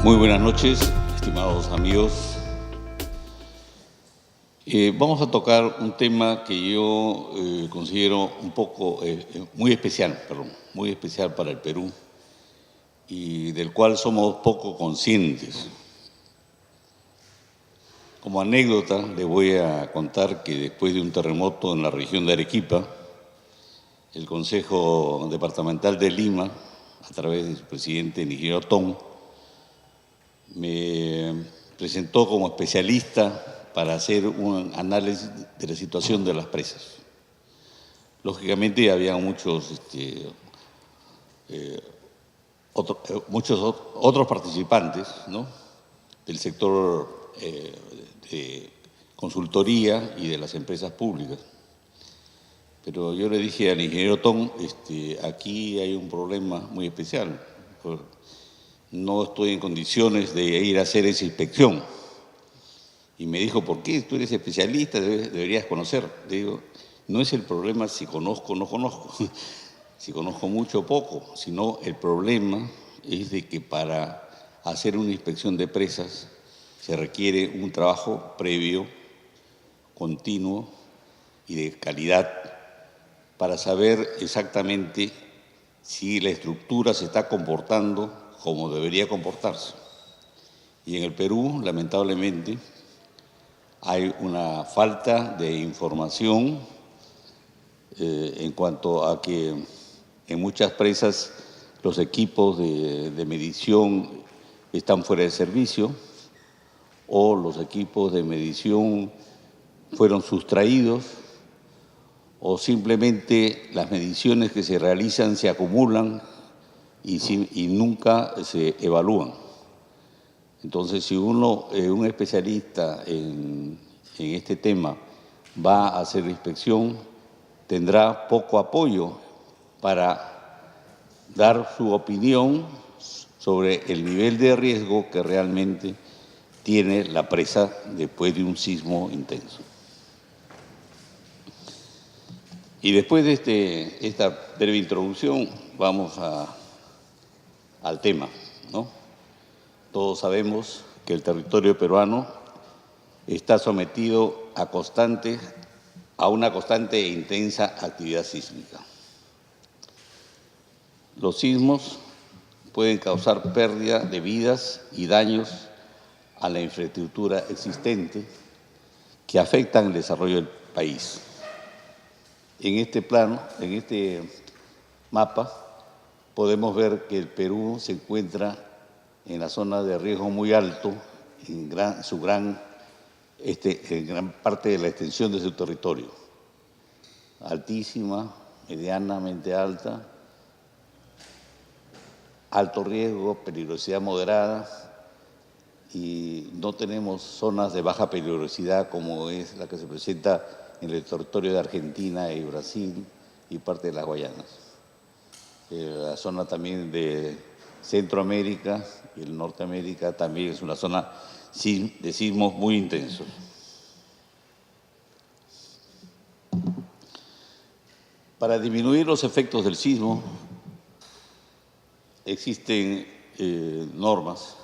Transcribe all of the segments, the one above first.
Muy buenas noches, estimados amigos. Vamos a tocar un tema que yo considero un poco, muy especial para el Perú y del cual somos poco conscientes. Como anécdota, les voy a contar que después de un terremoto en la región de Arequipa, el Consejo Departamental de Lima, a través de su presidente, el ingeniero Tong, me presentó como especialista para hacer un análisis de la situación de las presas. Lógicamente había muchos otros participantes, ¿no?, del sector de consultoría y de las empresas públicas. Pero yo le dije al ingeniero Tong, aquí hay un problema muy especial. No estoy en condiciones de ir a hacer esa inspección. Y me dijo, ¿por qué? Tú eres especialista, deberías conocer. Le digo, no es el problema si conozco o no conozco, si conozco mucho o poco, sino el problema es de que para hacer una inspección de presas se requiere un trabajo previo, continuo y de calidad para saber exactamente si la estructura se está comportando como debería comportarse. Y en el Perú, lamentablemente, hay una falta de información en cuanto a que en muchas presas los equipos de medición están fuera de servicio o los equipos de medición fueron sustraídos o simplemente las mediciones que se realizan se acumulan y nunca se evalúan. Entonces, si un especialista en este tema va a hacer la inspección, tendrá poco apoyo para dar su opinión sobre el nivel de riesgo que realmente tiene la presa después de un sismo intenso. Y después de esta breve introducción, vamos al tema, ¿no? Todos sabemos que el territorio peruano está sometido a una constante e intensa actividad sísmica. Los sismos pueden causar pérdida de vidas y daños a la infraestructura existente que afectan el desarrollo del país. En este plano, en este mapa, podemos ver que el Perú se encuentra en la zona de riesgo muy alto, en gran parte de la extensión de su territorio. Altísima, medianamente alta, alto riesgo, peligrosidad moderada, y no tenemos zonas de baja peligrosidad como es la que se presenta en el territorio de Argentina y Brasil y parte de las Guayanas. La zona también de Centroamérica y el Norteamérica también es una zona de sismos muy intensos. Para disminuir los efectos del sismo existen normas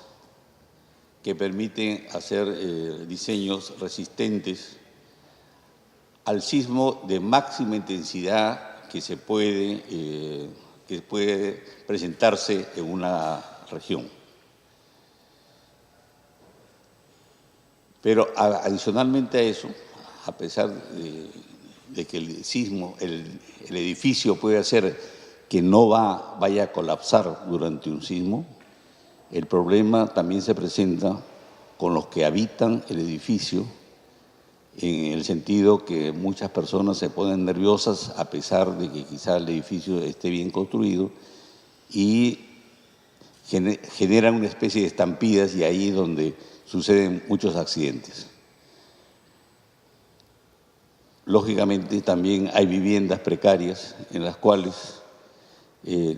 que permiten hacer diseños resistentes al sismo de máxima intensidad que puede presentarse en una región. Pero adicionalmente a eso, a pesar de que el sismo, el edificio puede hacer que no vaya a colapsar durante un sismo, el problema también se presenta con los que habitan el edificio, en el sentido que muchas personas se ponen nerviosas a pesar de que quizá el edificio esté bien construido y generan una especie de estampidas, y ahí es donde suceden muchos accidentes. Lógicamente también hay viviendas precarias en las cuales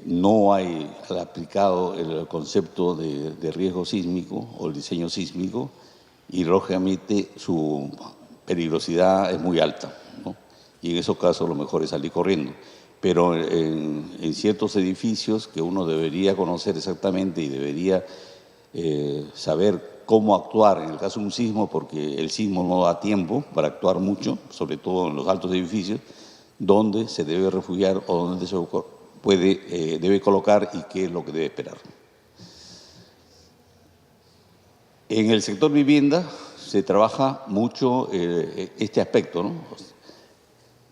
no hay aplicado el concepto de riesgo sísmico o el diseño sísmico, y lógicamente su peligrosidad es muy alta, ¿no? Y en esos casos lo mejor es salir corriendo. Pero en ciertos edificios que uno debería conocer exactamente y debería saber cómo actuar en el caso de un sismo, porque el sismo no da tiempo para actuar mucho, sobre todo en los altos edificios, dónde se debe refugiar o dónde se debe colocar y qué es lo que debe esperar. En el sector vivienda se trabaja mucho este aspecto, ¿no?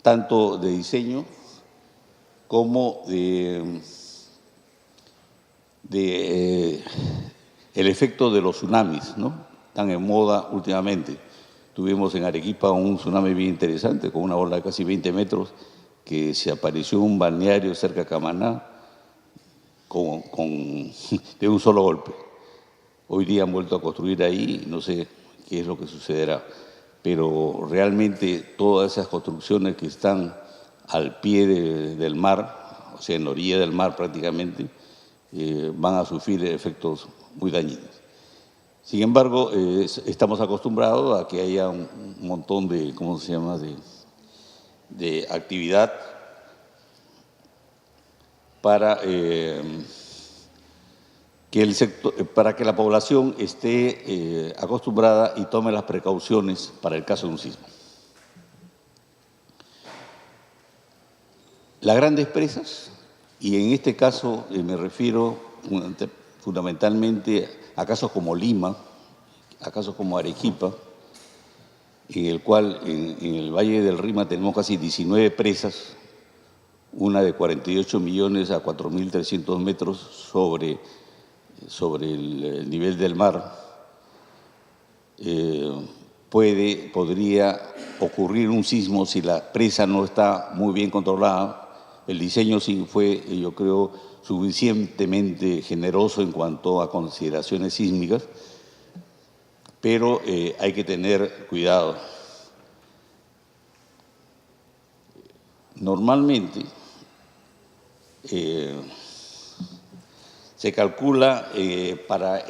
Tanto de diseño como de el efecto de los tsunamis, ¿no? Tan en moda últimamente. Tuvimos en Arequipa un tsunami bien interesante, con una ola de casi 20 metros, que se apareció en un balneario cerca de Camaná de un solo golpe. Hoy día han vuelto a construir ahí, no sé qué es lo que sucederá, pero realmente todas esas construcciones que están al pie del mar, o sea, en la orilla del mar prácticamente, van a sufrir efectos muy dañinos. Sin embargo, estamos acostumbrados a que haya un montón de, ¿cómo se llama?, de actividad para para que la población esté acostumbrada y tome las precauciones para el caso de un sismo. Las grandes presas, y en este caso me refiero fundamentalmente a casos como Lima, a casos como Arequipa, en el cual en el Valle del Rima tenemos casi 19 presas, una de 48 millones a 4.300 metros sobre el nivel del mar. Podría ocurrir un sismo si la presa no está muy bien controlada. El diseño sí fue, yo creo, suficientemente generoso en cuanto a consideraciones sísmicas, pero hay que tener cuidado. Normalmente se calcula para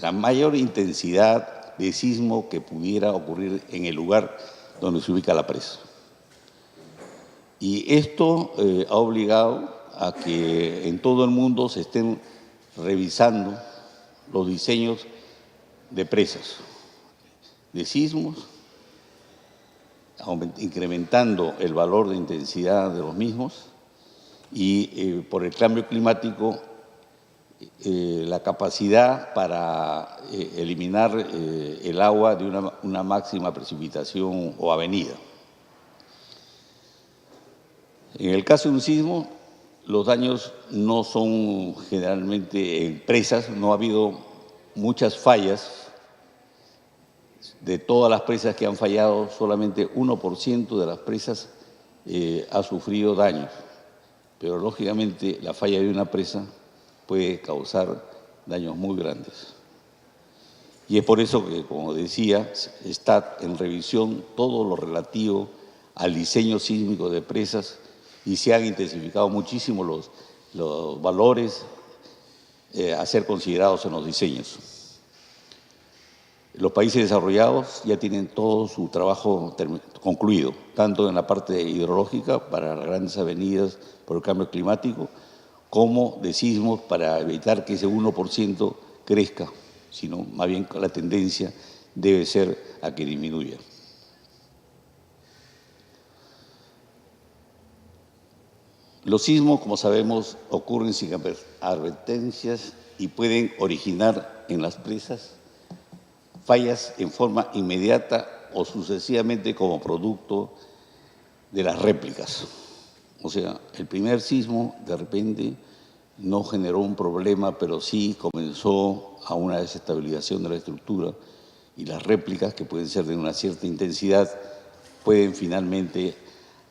la mayor intensidad de sismo que pudiera ocurrir en el lugar donde se ubica la presa. Y esto ha obligado a que en todo el mundo se estén revisando los diseños de presas, de sismos, incrementando el valor de intensidad de los mismos y por el cambio climático la capacidad para eliminar el agua de una máxima precipitación o avenida. En el caso de un sismo, los daños no son generalmente en presas, no ha habido muchas fallas. De todas las presas que han fallado, solamente 1% de las presas ha sufrido daños. Pero lógicamente la falla de una presa puede causar daños muy grandes. Y es por eso que, como decía, está en revisión todo lo relativo al diseño sísmico de presas y se han intensificado muchísimo los valores a ser considerados en los diseños. Los países desarrollados ya tienen todo su trabajo concluido, tanto en la parte hidrológica para las grandes avenidas por el cambio climático, como de sismos para evitar que ese 1% crezca, sino más bien la tendencia debe ser a que disminuya. Los sismos, como sabemos, ocurren sin advertencias y pueden originar en las presas fallas en forma inmediata o sucesivamente como producto de las réplicas. O sea, el primer sismo de repente no generó un problema, pero sí comenzó a una desestabilización de la estructura y las réplicas, que pueden ser de una cierta intensidad, pueden finalmente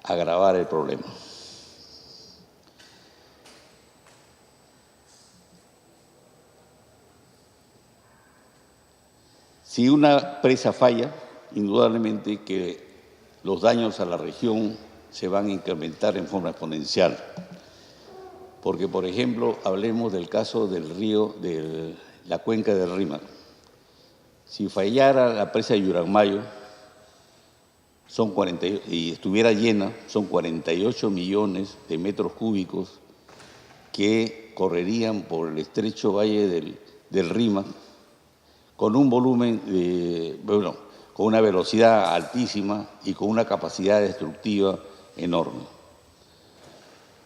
agravar el problema. Si una presa falla, indudablemente que los daños a la región se van a incrementar en forma exponencial. Porque, por ejemplo, hablemos del caso del río, de la cuenca del Rímac. Si fallara la presa de Lluranmayo y estuviera llena, son 48 millones de metros cúbicos que correrían por el estrecho valle del Rímac con un volumen con una velocidad altísima y con una capacidad destructiva enorme.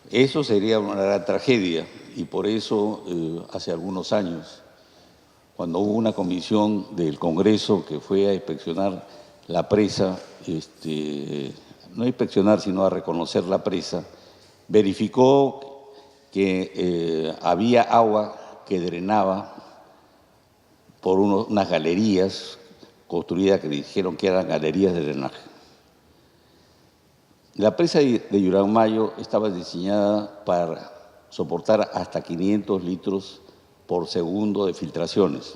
Eso sería una gran tragedia y por eso hace algunos años, cuando hubo una comisión del Congreso que fue a inspeccionar la presa, no a inspeccionar sino a reconocer la presa, verificó que había agua que drenaba por unas galerías construidas que dijeron que eran galerías de drenaje. La presa de Lluramayo estaba diseñada para soportar hasta 500 litros por segundo de filtraciones.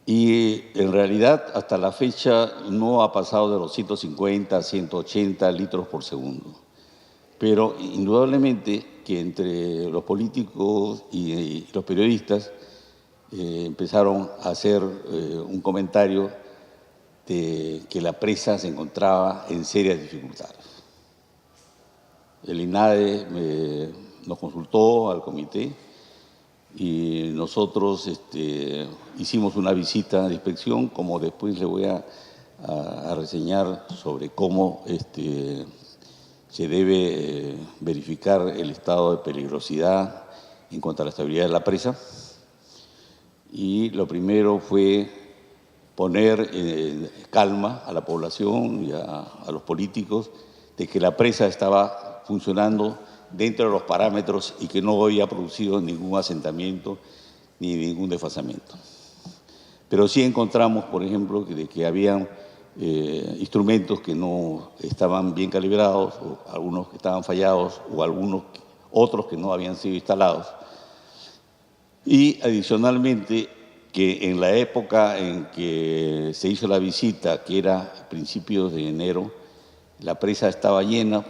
Y en realidad hasta la fecha no ha pasado de los 150 a 180 litros por segundo. Pero indudablemente que entre los políticos y los periodistas empezaron a hacer un comentario de que la presa se encontraba en serias dificultades. El INADE nos consultó al comité y nosotros hicimos una visita de inspección, como después le voy a reseñar sobre cómo se debe verificar el estado de peligrosidad en cuanto a la estabilidad de la presa. Y lo primero fue poner calma a la población y a los políticos de que la presa estaba funcionando dentro de los parámetros y que no había producido ningún asentamiento ni ningún desfasamiento. Pero sí encontramos, por ejemplo, de que habían instrumentos que no estaban bien calibrados, o algunos que estaban fallados, o otros que no habían sido instalados. Y adicionalmente, que en la época en que se hizo la visita, que era a principios de enero, la presa estaba llena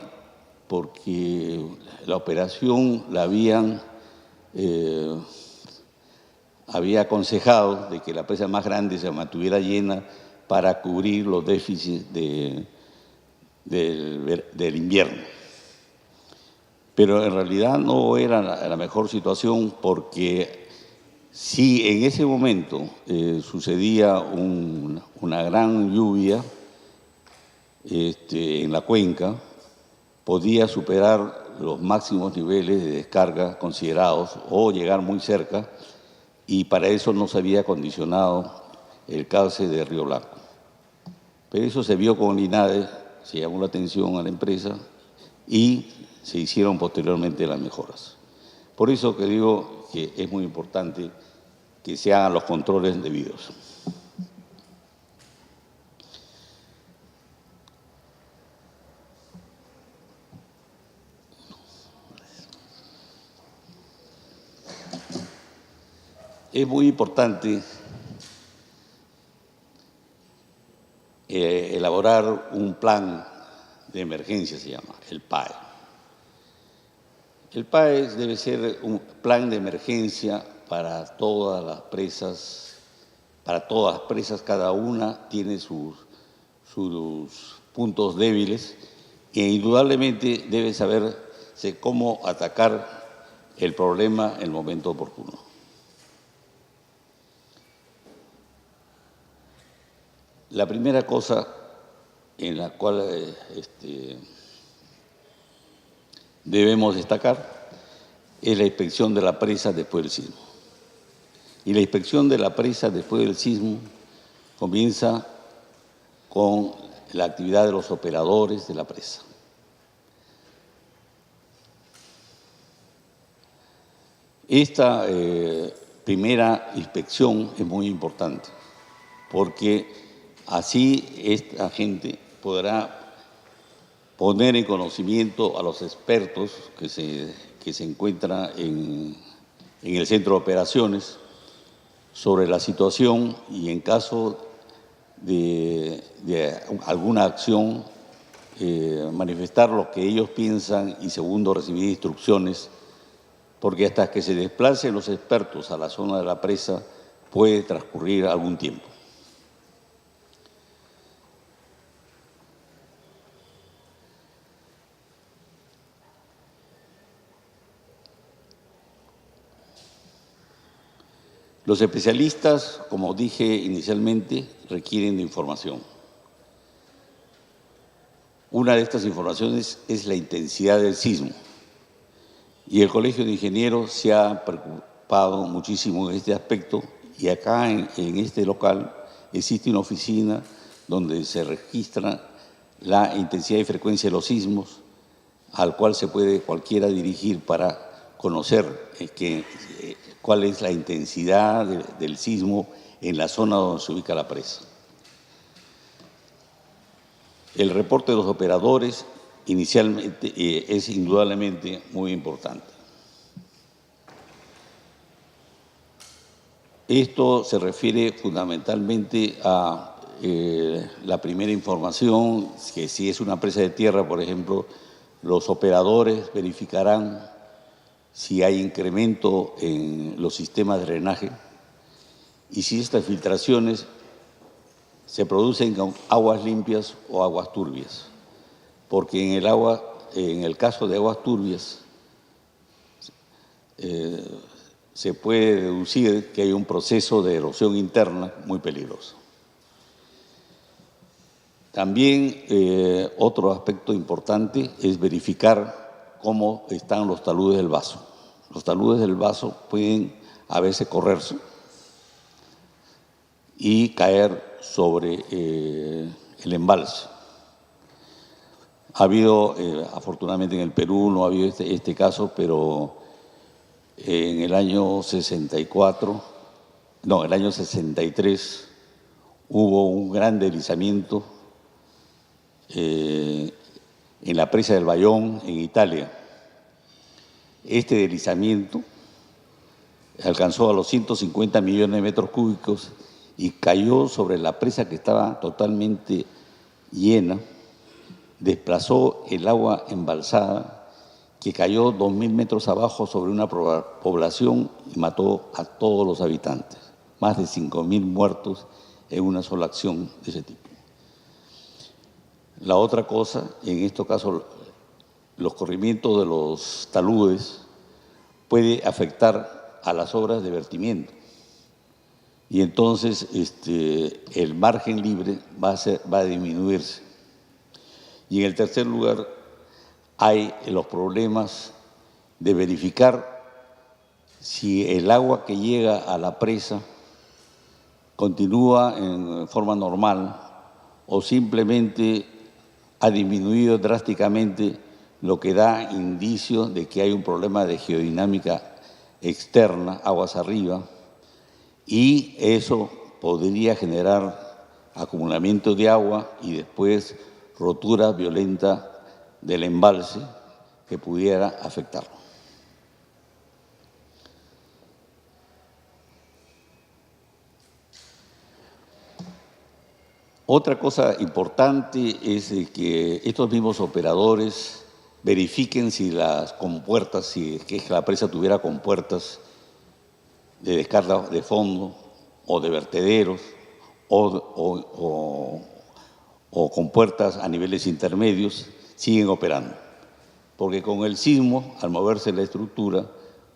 porque la operación la había aconsejado de que la presa más grande se mantuviera llena para cubrir los déficits del invierno. Pero en realidad no era la mejor situación porque si en ese momento sucedía una gran lluvia en la cuenca, podía superar los máximos niveles de descarga considerados o llegar muy cerca, y para eso no se había acondicionado el cauce de Río Blanco. Pero eso se vio con el INADE, se llamó la atención a la empresa y se hicieron posteriormente las mejoras. Por eso que digo que es muy importante que se hagan los controles debidos. Es muy importante elaborar un plan de emergencia, se llama, el PAE. El PAE debe ser un plan de emergencia para todas las presas, cada una tiene sus puntos débiles e indudablemente debe saberse cómo atacar el problema en el momento oportuno. La primera cosa en la cual debemos destacar es la inspección de la presa después del sismo. Y la inspección de la presa después del sismo comienza con la actividad de los operadores de la presa. Esta primera inspección es muy importante porque así esta gente podrá poner en conocimiento a los expertos que se encuentran en el centro de operaciones sobre la situación y en caso de alguna acción manifestar lo que ellos piensan y segundo recibir instrucciones, porque hasta que se desplacen los expertos a la zona de la presa puede transcurrir algún tiempo. Los especialistas, como dije inicialmente, requieren de información. Una de estas informaciones es la intensidad del sismo. Y el Colegio de Ingenieros se ha preocupado muchísimo en este aspecto, y acá en este local existe una oficina donde se registra la intensidad y frecuencia de los sismos, al cual se puede cualquiera dirigir para conocer cuál es la intensidad del sismo en la zona donde se ubica la presa. El reporte de los operadores inicialmente es indudablemente muy importante. Esto se refiere fundamentalmente a la primera información, que si es una presa de tierra, por ejemplo, los operadores verificarán si hay incremento en los sistemas de drenaje y si estas filtraciones se producen con aguas limpias o aguas turbias, porque en el caso de aguas turbias se puede deducir que hay un proceso de erosión interna muy peligroso. También otro aspecto importante es verificar cómo están los taludes del vaso. Los taludes del vaso pueden a veces correrse y caer sobre el embalse. Ha habido, afortunadamente en el Perú no ha habido este caso, pero en el año 63 hubo un gran deslizamiento en la presa del Bayón, en Italia. Este deslizamiento alcanzó a los 150 millones de metros cúbicos y cayó sobre la presa que estaba totalmente llena, desplazó el agua embalsada que cayó 2.000 metros abajo sobre una población y mató a todos los habitantes. Más de 5.000 muertos en una sola acción de ese tipo. La otra cosa, en este caso, los corrimientos de los taludes puede afectar a las obras de vertimiento. Y entonces el margen libre va a disminuirse. Y en el tercer lugar, hay los problemas de verificar si el agua que llega a la presa continúa en forma normal o simplemente ha disminuido drásticamente, lo que da indicios de que hay un problema de geodinámica externa, aguas arriba, y eso podría generar acumulamiento de agua y después rotura violenta del embalse que pudiera afectarlo. Otra cosa importante es que estos mismos operadores verifiquen si las compuertas, si es que la presa tuviera compuertas de descarga de fondo o de vertederos o compuertas a niveles intermedios, siguen operando. Porque con el sismo, al moverse la estructura,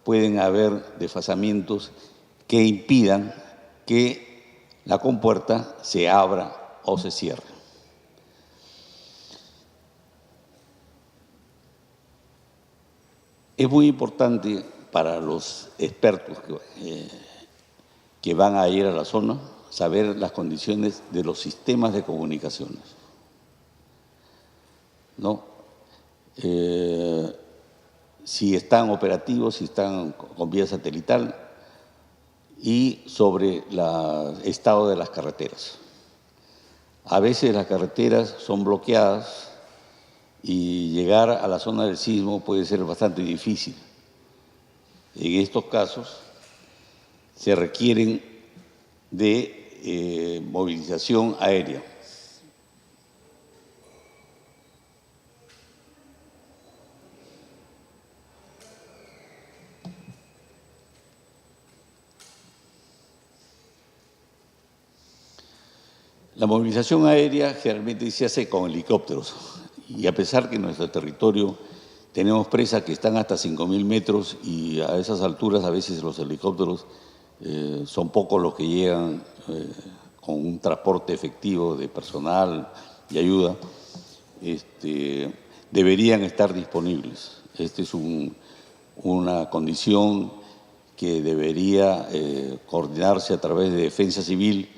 pueden haber desfasamientos que impidan que la compuerta se abra o se cierre. Es muy importante para los expertos que van a ir a la zona saber las condiciones de los sistemas de comunicaciones, ¿no? Si están operativos, si están con vía satelital y sobre el estado de las carreteras. A veces las carreteras son bloqueadas y llegar a la zona del sismo puede ser bastante difícil. En estos casos se requieren de movilización aérea. La movilización aérea generalmente se hace con helicópteros y a pesar que en nuestro territorio tenemos presas que están hasta 5.000 metros y a esas alturas a veces los helicópteros son pocos los que llegan con un transporte efectivo de personal y ayuda, deberían estar disponibles. Esta es una condición que debería coordinarse a través de Defensa Civil,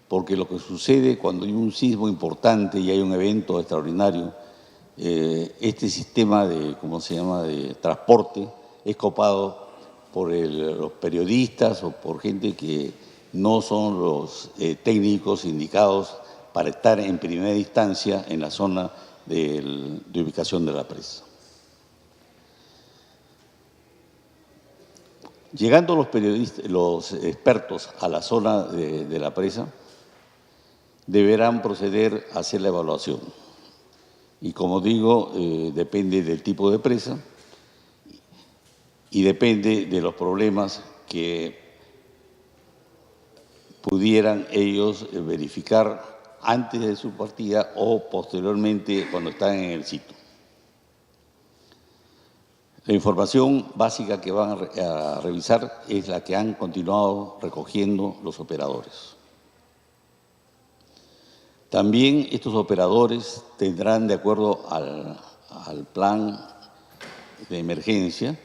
porque lo que sucede cuando hay un sismo importante y hay un evento extraordinario, este sistema de, ¿cómo se llama?, de transporte es copado por los periodistas o por gente que no son los técnicos indicados para estar en primera instancia en la zona de ubicación de la presa. Llegando los periodistas, los expertos a la zona de la presa, deberán proceder a hacer la evaluación. Y como digo, depende del tipo de presa y depende de los problemas que pudieran ellos verificar antes de su partida o posteriormente cuando están en el sitio. La información básica que van a revisar es la que han continuado recogiendo los operadores. También estos operadores tendrán, de acuerdo al plan de emergencia,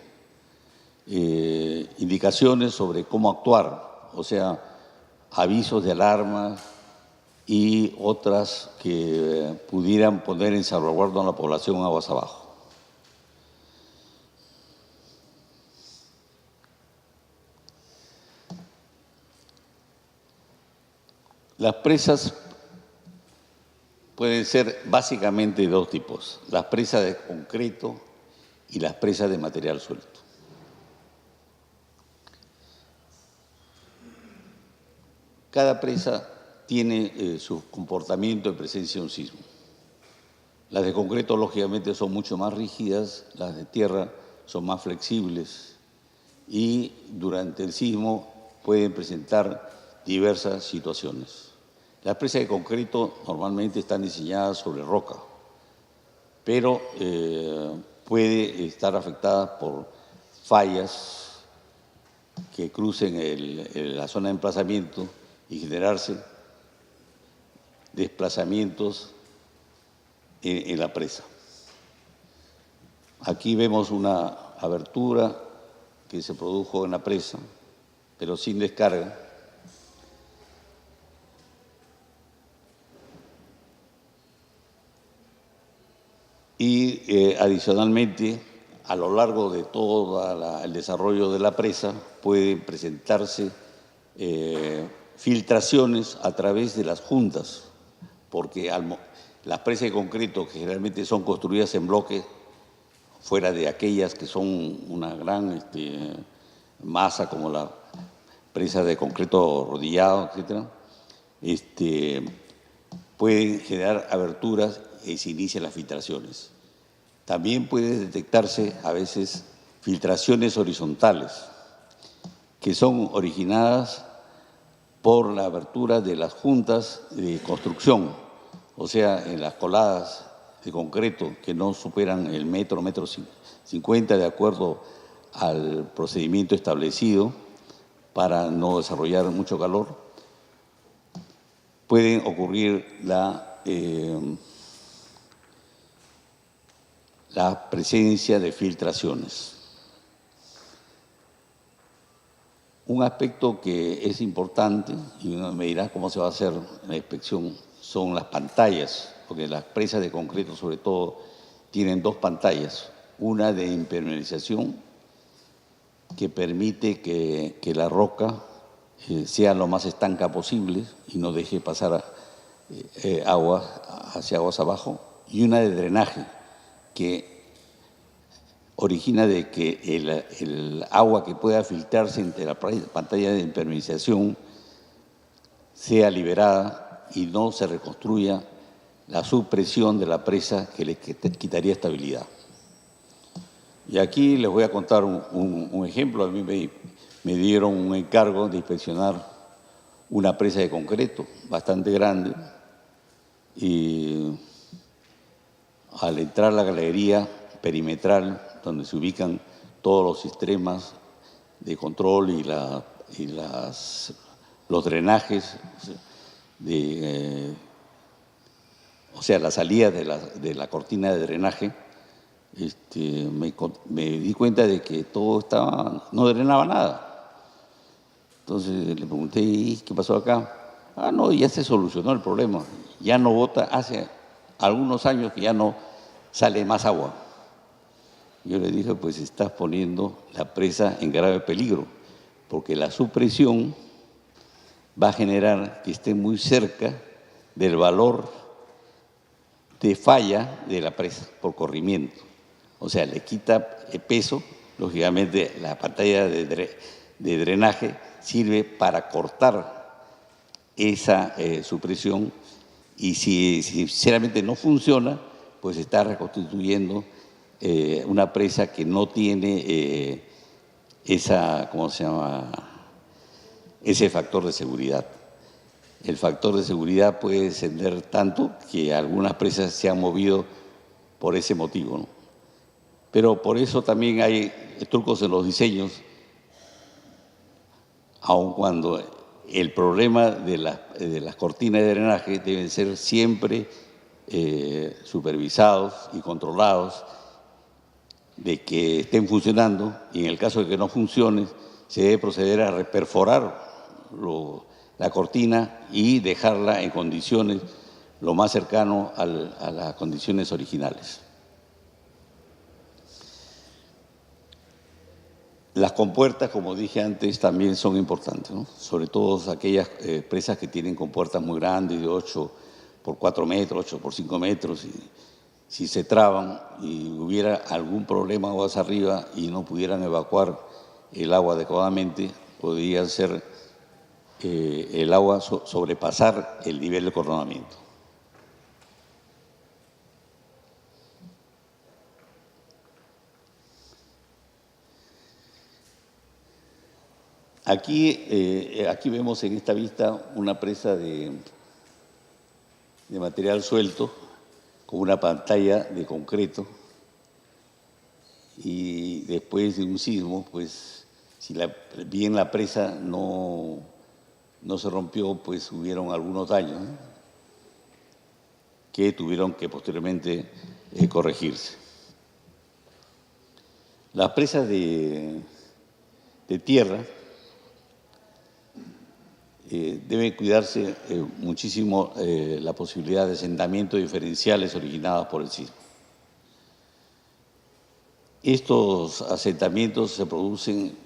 indicaciones sobre cómo actuar, o sea, avisos de alarma y otras que pudieran poner en salvaguarda a la población aguas abajo. Las presas pueden ser básicamente de dos tipos, las presas de concreto y las presas de material suelto. Cada presa tiene su comportamiento en presencia de un sismo. Las de concreto, lógicamente, son mucho más rígidas, las de tierra son más flexibles y durante el sismo pueden presentar diversas situaciones. Las presas de concreto normalmente están diseñadas sobre roca, pero puede estar afectada por fallas que crucen la zona de emplazamiento y generarse desplazamientos en la presa. Aquí vemos una abertura que se produjo en la presa, pero sin descarga. Y adicionalmente, a lo largo de todo el desarrollo de la presa, pueden presentarse filtraciones a través de las juntas, porque las presas de concreto, que generalmente son construidas en bloques, fuera de aquellas que son una gran masa, como la presa de concreto rodillado, etc., pueden generar aberturas y se inician las filtraciones. También puede detectarse a veces filtraciones horizontales, que son originadas por la abertura de las juntas de construcción, o sea, en las coladas de concreto que no superan el metro 50 de acuerdo al procedimiento establecido para no desarrollar mucho calor, pueden ocurrir la presencia de filtraciones. Un aspecto que es importante, y uno me dirá cómo se va a hacer la inspección, son las pantallas, porque las presas de concreto sobre todo tienen dos pantallas, una de impermeabilización que permite que la roca sea lo más estanca posible y no deje pasar agua hacia aguas abajo, y una de drenaje que origina de que el agua que pueda filtrarse entre la pantalla de impermeabilización sea liberada y no se reconstruya la subpresión de la presa que le quitaría estabilidad. Y aquí les voy a contar un ejemplo. A mí me dieron un encargo de inspeccionar una presa de concreto bastante grande y al entrar a la galería perimetral donde se ubican todos los sistemas de control y la los drenajes, o sea, la salida de la cortina de drenaje, me di cuenta de que todo no drenaba nada. Entonces le pregunté, ¿y qué pasó acá? Ah, no, ya se solucionó el problema. Ya no bota, hace algunos años que ya no sale más agua. Yo le dije, pues estás poniendo la presa en grave peligro, porque la supresión va a generar que esté muy cerca del valor de falla de la presa por corrimiento. O sea, le quita peso, lógicamente la pantalla de drenaje sirve para cortar esa supresión, y si sinceramente no funciona, pues está reconstituyendo una presa que no tiene ese factor de seguridad. El factor de seguridad puede descender tanto que algunas presas se han movido por ese motivo, ¿no? Pero por eso también hay trucos en los diseños, aun cuando el problema de las cortinas de drenaje deben ser siempre supervisados y controlados, de que estén funcionando, y en el caso de que no funcione, se debe proceder a reperforar la cortina y dejarla en condiciones lo más cercano a las condiciones originales. Las compuertas, como dije antes, también son importantes, ¿no? Sobre todo aquellas presas que tienen compuertas muy grandes, de 8 por 4 metros, 8 por 5 metros, y si se traban y hubiera algún problema aguas arriba y no pudieran evacuar el agua adecuadamente, podría ser el agua sobrepasar el nivel de coronamiento. Aquí vemos en esta vista una presa de material suelto con una pantalla de concreto, y después de un sismo, pues si bien la presa no se rompió, pues hubieron algunos daños, ¿no?, que tuvieron que posteriormente corregirse. Las presas de tierra debe cuidarse muchísimo la posibilidad de asentamientos diferenciales originados por el sismo. Estos asentamientos se producen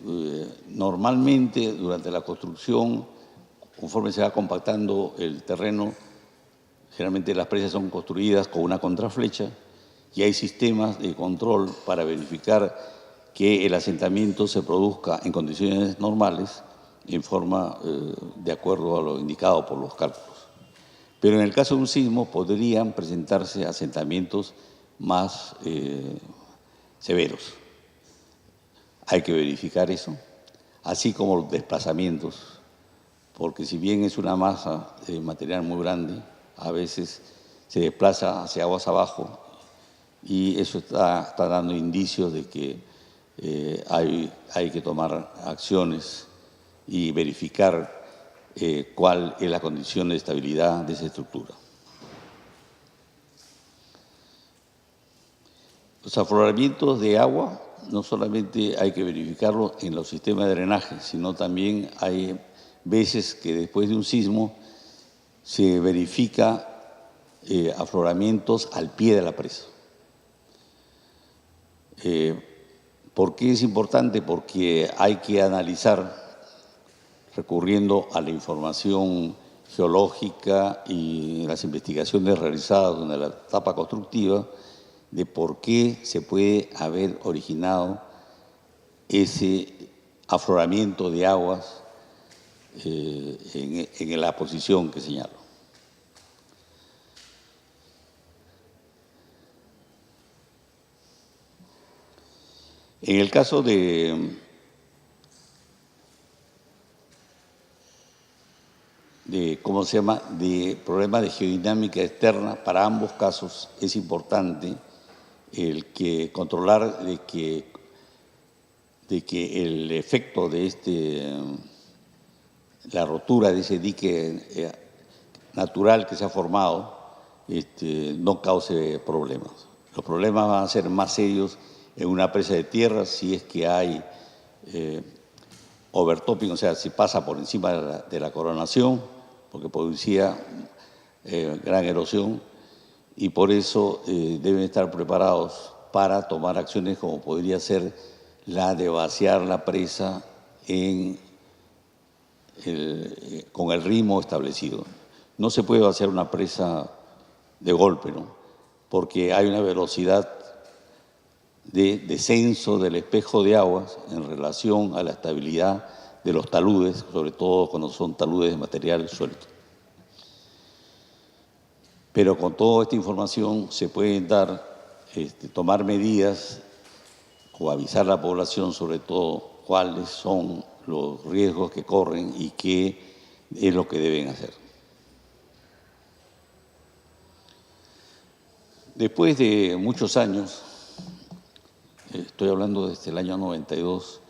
normalmente durante la construcción, conforme se va compactando el terreno. Generalmente las presas son construidas con una contraflecha y hay sistemas de control para verificar que el asentamiento se produzca en condiciones normales, en forma de acuerdo a lo indicado por los cálculos. Pero en el caso de un sismo podrían presentarse asentamientos más severos. Hay que verificar eso, así como los desplazamientos, porque si bien es una masa de material muy grande, a veces se desplaza hacia aguas abajo, y eso está dando indicios de que hay que tomar acciones y verificar cuál es la condición de estabilidad de esa estructura. Los afloramientos de agua no solamente hay que verificarlos en los sistemas de drenaje, sino también hay veces que después de un sismo se verifica afloramientos al pie de la presa. ¿Por qué es importante? Porque hay que analizar, recurriendo a la información geológica y las investigaciones realizadas en la etapa constructiva, de por qué se puede haber originado ese afloramiento de aguas en la posición que señalo. En el caso de problemas de geodinámica externa, para ambos casos es importante el que controlar de que el efecto de la rotura de ese dique natural que se ha formado no cause problemas. Los problemas van a ser más serios en una presa de tierra si es que hay overtopping, o sea, si pasa por encima de la coronación, porque producía gran erosión, y por eso deben estar preparados para tomar acciones como podría ser la de vaciar la presa con el ritmo establecido. No se puede vaciar una presa de golpe, ¿no? Porque hay una velocidad de descenso del espejo de aguas en relación a la estabilidad de los taludes, sobre todo cuando son taludes de material suelto. Pero con toda esta información se pueden tomar medidas o avisar a la población sobre todo cuáles son los riesgos que corren y qué es lo que deben hacer. Después de muchos años, estoy hablando desde el año 92,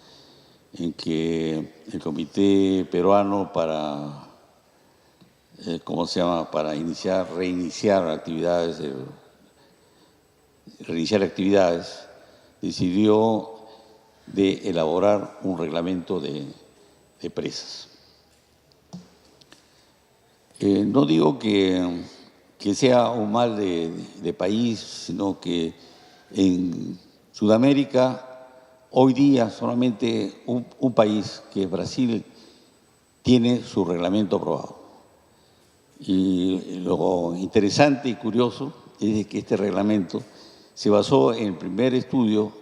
en que el Comité Peruano para reiniciar actividades, decidió de elaborar un reglamento de presas. No digo que sea un mal de país, sino que en Sudamérica hoy día solamente un país, que es Brasil, tiene su reglamento aprobado. Y lo interesante y curioso es que este reglamento se basó en el primer estudio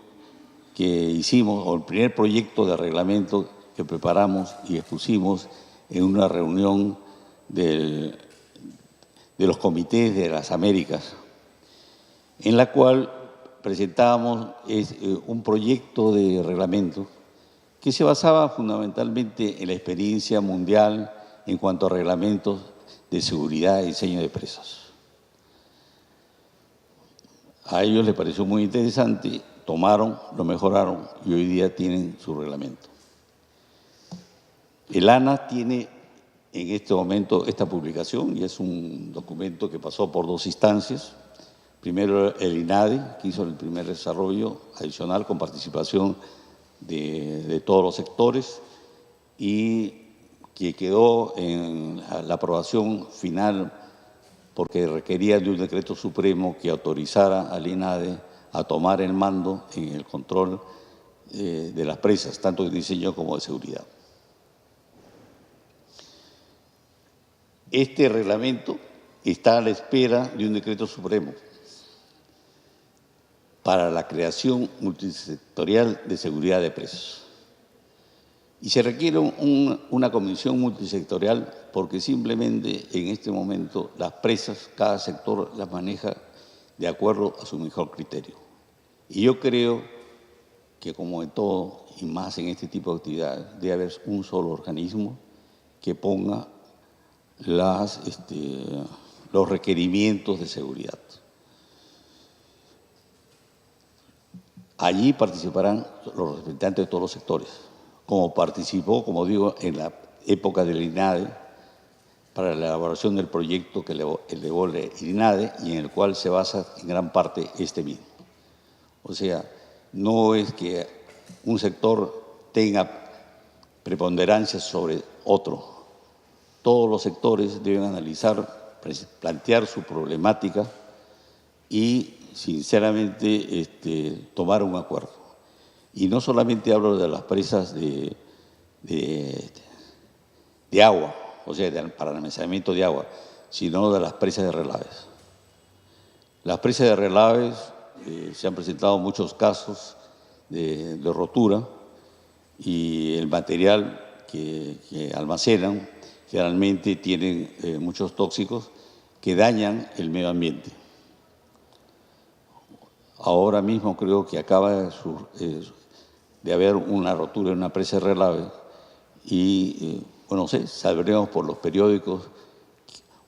que hicimos, o el primer proyecto de reglamento que preparamos y expusimos en una reunión de los comités de las Américas, en la cual presentábamos un proyecto de reglamento que se basaba fundamentalmente en la experiencia mundial en cuanto a reglamentos de seguridad y diseño de presas. A ellos les pareció muy interesante, tomaron, lo mejoraron y hoy día tienen su reglamento. El ANA tiene en este momento esta publicación y es un documento que pasó por dos instancias. Primero el INADE, que hizo el primer desarrollo adicional con participación de todos los sectores y que quedó en la aprobación final porque requería de un decreto supremo que autorizara al INADE a tomar el mando en el control de las presas, tanto de diseño como de seguridad. Este reglamento está a la espera de un decreto supremo para la creación multisectorial de seguridad de presas. Y se requiere una comisión multisectorial porque simplemente en este momento las presas, cada sector las maneja de acuerdo a su mejor criterio. Y yo creo que como en todo, y más en este tipo de actividades, debe haber un solo organismo que ponga los requerimientos de seguridad. Allí participarán los representantes de todos los sectores, como participó, como digo, en la época del INADE, para la elaboración del proyecto que elevó el INADE y en el cual se basa en gran parte este mismo. O sea, no es que un sector tenga preponderancia sobre otro. Todos los sectores deben analizar, plantear su problemática y, sinceramente, tomar un acuerdo. Y no solamente hablo de las presas de agua, o sea, para el almacenamiento de agua, sino de las presas de relaves. Las presas de relaves se han presentado muchos casos de rotura y el material que almacenan generalmente tienen muchos tóxicos que dañan el medio ambiente. Ahora mismo creo que acaba de haber una rotura en una presa de relave y, bueno, no sé, sabremos por los periódicos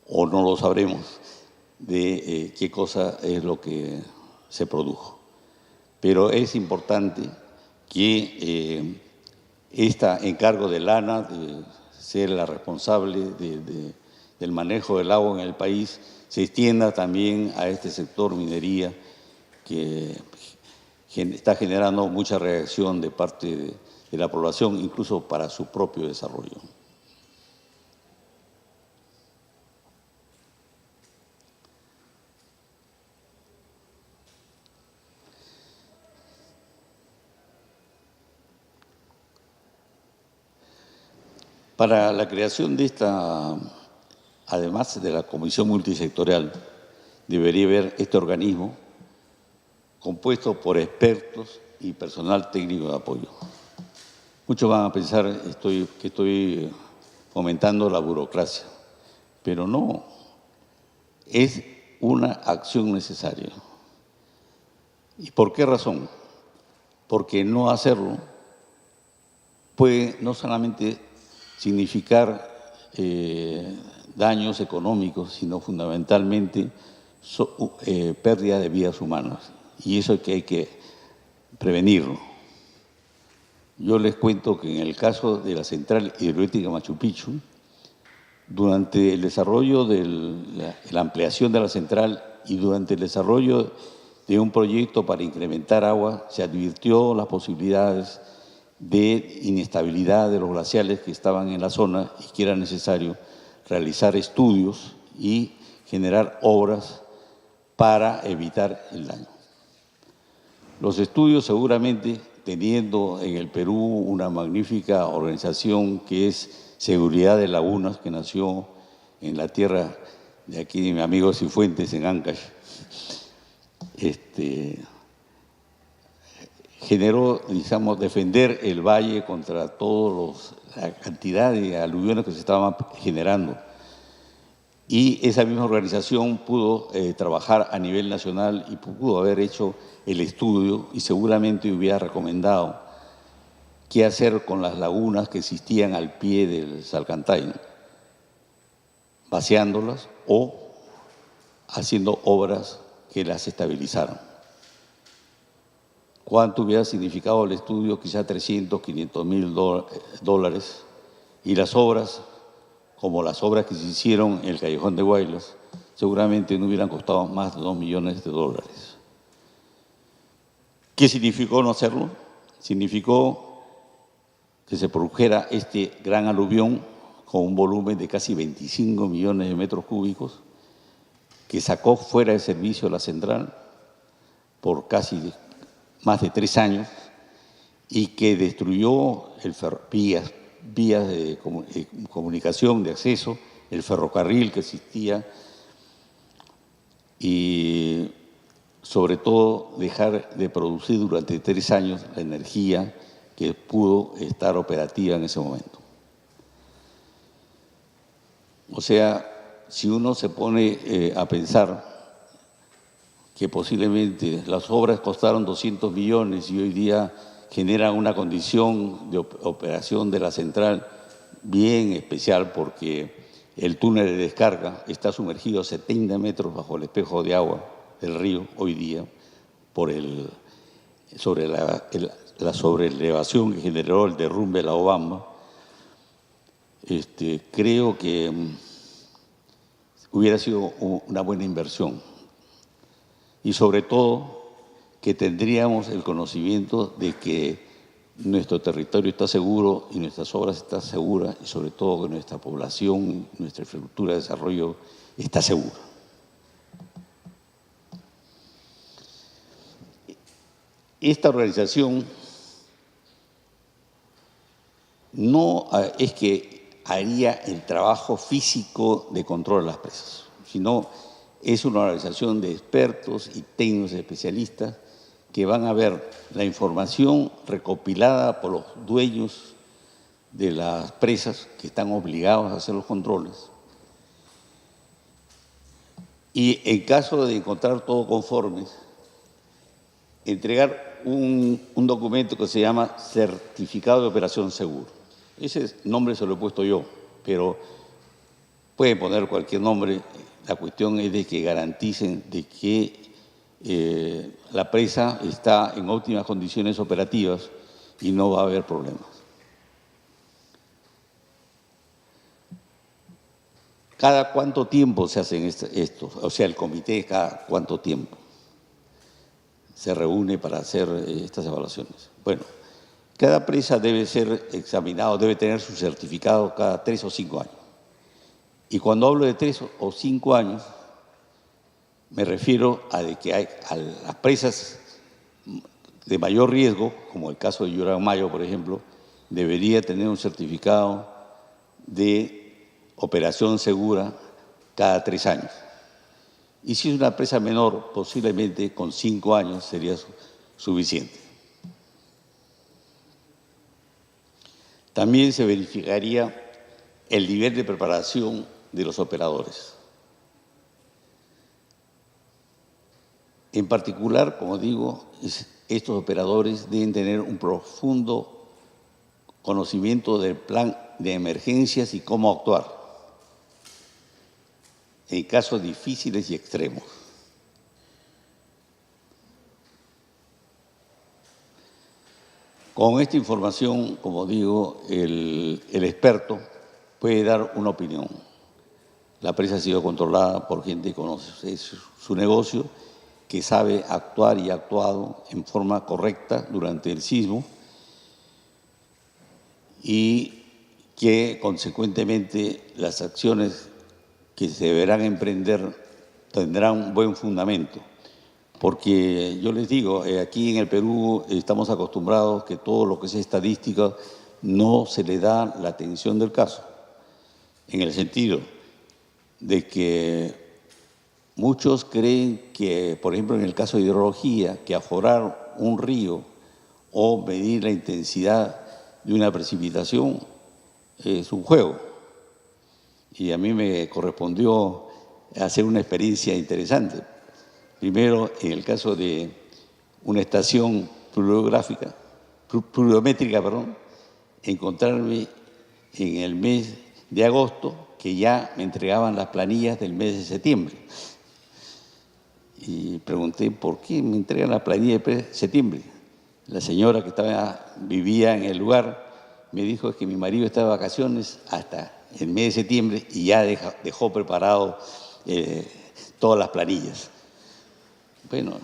o no lo sabremos de qué cosa es lo que se produjo. Pero es importante que este encargo del ANA ser la responsable del manejo del agua en el país, se extienda también a este sector minería que está generando mucha reacción de parte de la población, incluso para su propio desarrollo. Para la creación de esta, además de la Comisión Multisectorial, debería haber este organismo compuesto por expertos y personal técnico de apoyo. Muchos van a pensar que estoy fomentando la burocracia, pero no, es una acción necesaria. ¿Y por qué razón? Porque no hacerlo puede no solamente significar daños económicos, sino fundamentalmente pérdida de vidas humanas. Y eso es que hay que prevenirlo. Yo les cuento que en el caso de la central hidroeléctrica Machu Picchu, durante el desarrollo de la ampliación de la central y durante el desarrollo de un proyecto para incrementar agua, se advirtió las posibilidades de inestabilidad de los glaciales que estaban en la zona y que era necesario realizar estudios y generar obras para evitar el daño. Los estudios seguramente, teniendo en el Perú una magnífica organización que es Seguridad de Lagunas, que nació en la tierra de aquí de mi amigo Cifuentes, en Ancash, generó, digamos, defender el valle contra toda la cantidad de aluviones que se estaban generando. Y esa misma organización pudo trabajar a nivel nacional y pudo haber hecho el estudio y seguramente hubiera recomendado qué hacer con las lagunas que existían al pie del Salcantay, ¿no? Vaciándolas o haciendo obras que las estabilizaran. ¿Cuánto hubiera significado el estudio? Quizá 300, 500 mil dólares. Y las obras, como las obras que se hicieron en el Callejón de Huaylas, seguramente no hubieran costado más de 2 millones de dólares. ¿Qué significó no hacerlo? Significó que se produjera este gran aluvión con un volumen de casi 25 millones de metros cúbicos, que sacó fuera de servicio la central por casi más de 3 años y que destruyó vías de comunicación, de acceso, el ferrocarril que existía y sobre todo dejar de producir durante 3 años la energía que pudo estar operativa en ese momento. O sea, si uno se pone a pensar que posiblemente las obras costaron 200 millones y hoy día generan una condición de operación de la central bien especial porque el túnel de descarga está sumergido a 70 metros bajo el espejo de agua del río hoy día por sobre la sobreelevación que generó el derrumbe de la Obamba. Creo que hubiera sido una buena inversión. Y sobre todo que tendríamos el conocimiento de que nuestro territorio está seguro y nuestras obras están seguras y sobre todo que nuestra población, nuestra infraestructura de desarrollo está segura. Esta organización no es que haría el trabajo físico de control de las presas, sino es una organización de expertos y técnicos especialistas que van a ver la información recopilada por los dueños de las presas que están obligados a hacer los controles. Y en caso de encontrar todo conforme, entregar un documento que se llama Certificado de Operación Seguro. Ese nombre se lo he puesto yo, pero pueden poner cualquier nombre. La cuestión es de que garanticen de que la presa está en óptimas condiciones operativas y no va a haber problemas. ¿Cada cuánto tiempo se hacen estos? O sea, el comité, ¿cada cuánto tiempo se reúne para hacer estas evaluaciones? Bueno, cada presa debe ser examinado, debe tener su certificado cada 3 o 5 años. Y cuando hablo de 3 o 5 años, me refiero a de que hay a las presas de mayor riesgo, como el caso de Lluramayo, por ejemplo, debería tener un certificado de operación segura cada 3 años. Y si es una presa menor, posiblemente con 5 años sería suficiente. También se verificaría el nivel de preparación de los operadores. En particular, como digo, estos operadores deben tener un profundo conocimiento del plan de emergencias y cómo actuar en casos difíciles y extremos. Con esta información, como digo, el experto puede dar una opinión. La presa ha sido controlada por gente que conoce su negocio, que sabe actuar y ha actuado en forma correcta durante el sismo y que, consecuentemente, las acciones que se deberán emprender tendrán un buen fundamento. Porque yo les digo, aquí en el Perú estamos acostumbrados que todo lo que es estadística no se le da la atención del caso, en el sentido de que muchos creen que, por ejemplo, en el caso de hidrología, que aforar un río o medir la intensidad de una precipitación es un juego. Y a mí me correspondió hacer una experiencia interesante. Primero, en el caso de una estación pluviométrica, encontrarme en el mes de agosto que ya me entregaban las planillas del mes de septiembre. Y pregunté, ¿por qué me entregan la planilla de septiembre? La señora que vivía en el lugar me dijo que mi marido está de vacaciones hasta el mes de septiembre y ya dejó preparado todas las planillas. Bueno,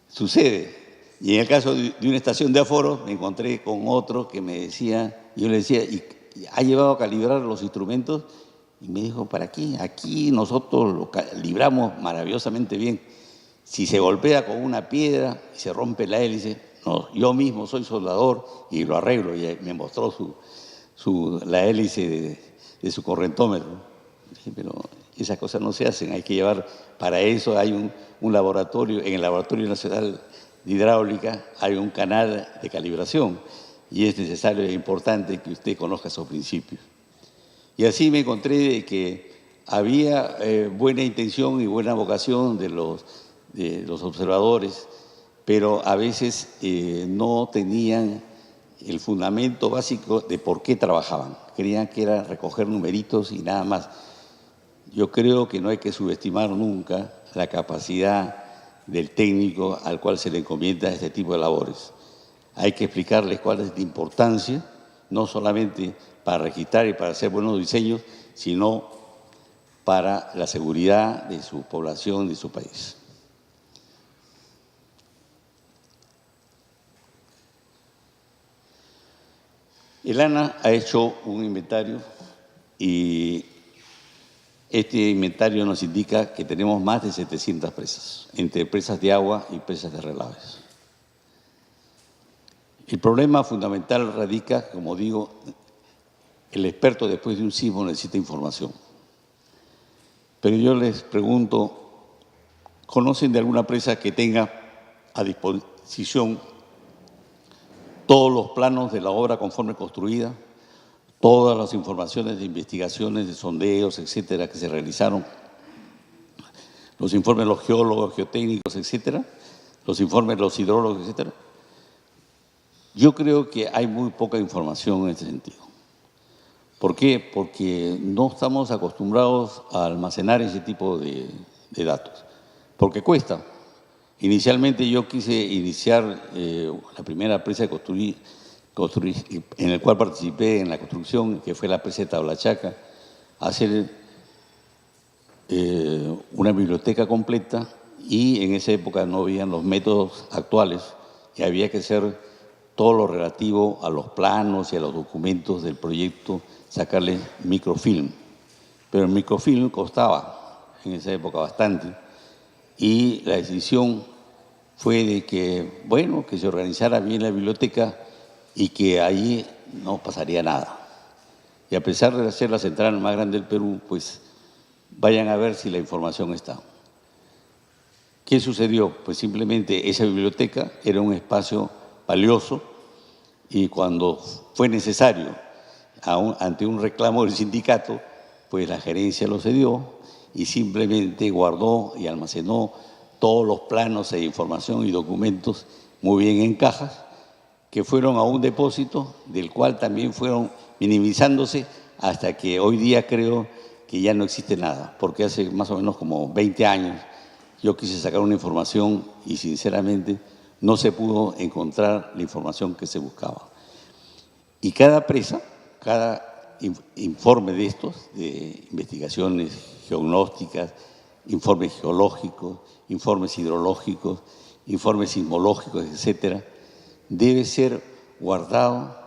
sucede. Y en el caso de una estación de aforo, me encontré con otro que me decía, yo le decía, ¿y ha llevado a calibrar los instrumentos? Y me dijo, ¿para qué? Aquí nosotros lo calibramos maravillosamente bien. Si se golpea con una piedra y se rompe la hélice, no, yo mismo soy soldador y lo arreglo. Y me mostró la hélice de su correntómetro. Dije, pero esas cosas no se hacen, hay que llevar, para eso hay un laboratorio, en el Laboratorio Nacional de Hidráulica hay un canal de calibración y es necesario e importante que usted conozca esos principios. Y así me encontré de que había buena intención y buena vocación de los observadores, pero a veces no tenían el fundamento básico de por qué trabajaban. Creían que era recoger numeritos y nada más. Yo creo que no hay que subestimar nunca la capacidad del técnico al cual se le encomienda este tipo de labores. Hay que explicarles cuál es la importancia, no solamente para registrar y para hacer buenos diseños, sino para la seguridad de su población, de su país. El ANA ha hecho un inventario y este inventario nos indica que tenemos más de 700 presas, entre presas de agua y presas de relaves. El problema fundamental radica, como digo, el experto después de un sismo necesita información. Pero yo les pregunto, ¿conocen de alguna presa que tenga a disposición todos los planos de la obra conforme construida, todas las informaciones de investigaciones, de sondeos, etcétera, que se realizaron, los informes de los geólogos, geotécnicos, etcétera, los informes de los hidrólogos, etcétera? Yo creo que hay muy poca información en este sentido. ¿Por qué? Porque no estamos acostumbrados a almacenar ese tipo de datos, porque cuesta. Inicialmente yo quise iniciar la primera presa de construir, en el cual participé en la construcción, que fue la presa de Tablachaca, hacer una biblioteca completa, y en esa época no habían los métodos actuales y había que hacer todo lo relativo a los planos y a los documentos del proyecto, sacarle microfilm. Pero el microfilm costaba en esa época bastante, y la decisión fue de que, bueno, que se organizara bien la biblioteca y que ahí no pasaría nada. Y a pesar de ser la central más grande del Perú, pues vayan a ver si la información está. ¿Qué sucedió? Pues simplemente esa biblioteca era un espacio valioso, y cuando fue necesario, ante un reclamo del sindicato, pues la gerencia lo cedió y simplemente guardó y almacenó todos los planos e información y documentos muy bien en cajas, que fueron a un depósito del cual también fueron minimizándose hasta que hoy día creo que ya no existe nada, porque hace más o menos como 20 años yo quise sacar una información y sinceramente no se pudo encontrar la información que se buscaba. Y cada presa, cada informe de estos, de investigaciones geognósticas, informes geológicos, informes hidrológicos, informes sismológicos, etcétera, debe ser guardado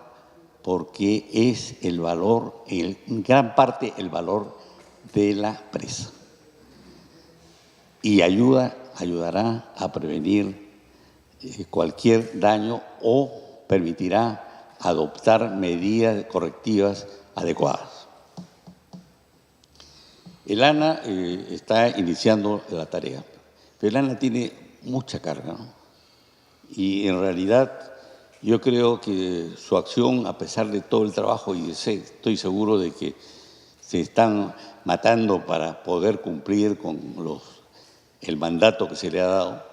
porque es el valor, en gran parte el valor de la presa. Y ayudará a prevenir cualquier daño o permitirá adoptar medidas correctivas adecuadas. El ANA está iniciando la tarea, pero el ANA tiene mucha carga, ¿no? Y en realidad yo creo que su acción, a pesar de todo el trabajo, y estoy seguro de que se están matando para poder cumplir con el mandato que se le ha dado,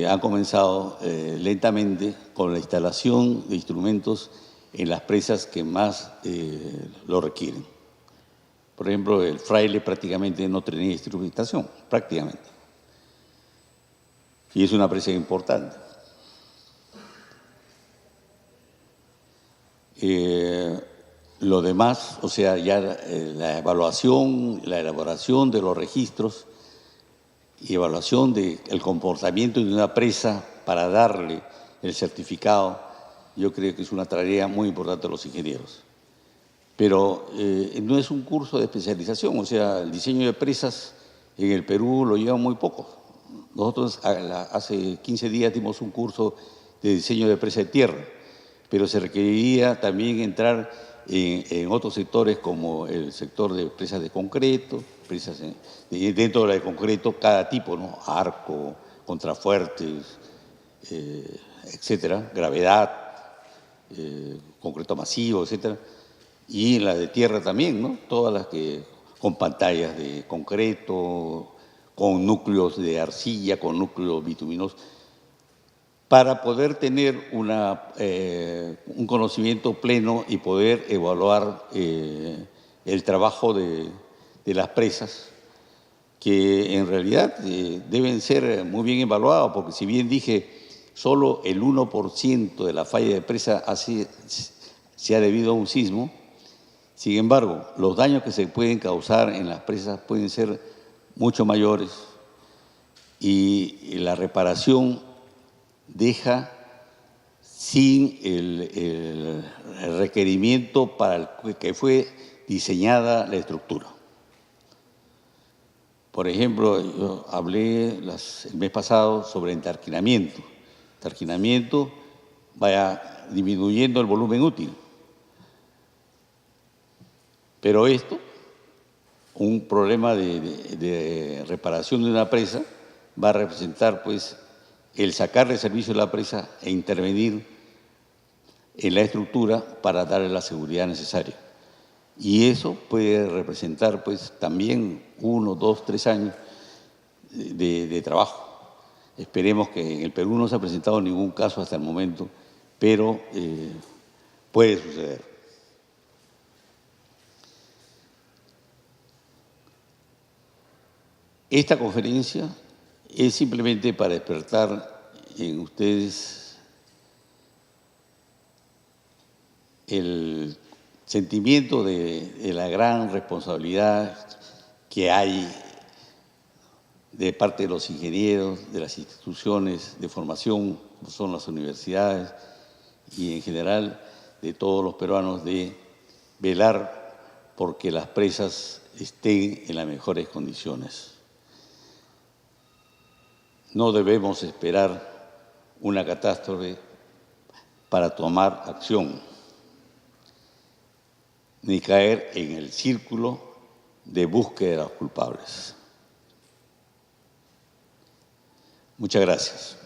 ha comenzado lentamente con la instalación de instrumentos en las presas que más lo requieren. Por ejemplo, el Fraile prácticamente no tenía instrumentación, prácticamente. Y es una presa importante. Lo demás, o sea, ya la evaluación, la elaboración de los registros y evaluación del comportamiento de una presa para darle el certificado, yo creo que es una tarea muy importante de los ingenieros. Pero no es un curso de especialización, o sea, el diseño de presas en el Perú lo llevan muy pocos. Nosotros hace 15 días dimos un curso de diseño de presa de tierra, pero se requeriría también entrar en otros sectores como el sector de presas de concreto, presas dentro de la de concreto, cada tipo, ¿no? Arco, contrafuertes, etcétera, gravedad, concreto masivo, etcétera. Y en la de tierra también, ¿no? Todas las que con pantallas de concreto, con núcleos de arcilla, con núcleos bituminosos, para poder tener un conocimiento pleno y poder evaluar el trabajo de las presas, que en realidad deben ser muy bien evaluados, porque si bien dije, solo el 1% de la falla de presa se ha debido a un sismo. Sin embargo, los daños que se pueden causar en las presas pueden ser mucho mayores, y la reparación deja sin el requerimiento para el que fue diseñada la estructura. Por ejemplo, yo hablé el mes pasado sobre entarquinamiento. Entarquinamiento vaya disminuyendo el volumen útil. Pero esto, un problema de reparación de una presa, va a representar pues el sacarle servicio a la presa e intervenir en la estructura para darle la seguridad necesaria. Y eso puede representar pues también 1, 2, 3 años de trabajo. Esperemos que en el Perú no se ha presentado ningún caso hasta el momento, pero puede suceder. Esta conferencia es simplemente para despertar en ustedes sentimiento de la gran responsabilidad que hay de parte de los ingenieros, de las instituciones de formación, como son las universidades, y en general de todos los peruanos, de velar porque las presas estén en las mejores condiciones. No debemos esperar una catástrofe para tomar acción, ni caer en el círculo de búsqueda de los culpables. Muchas gracias.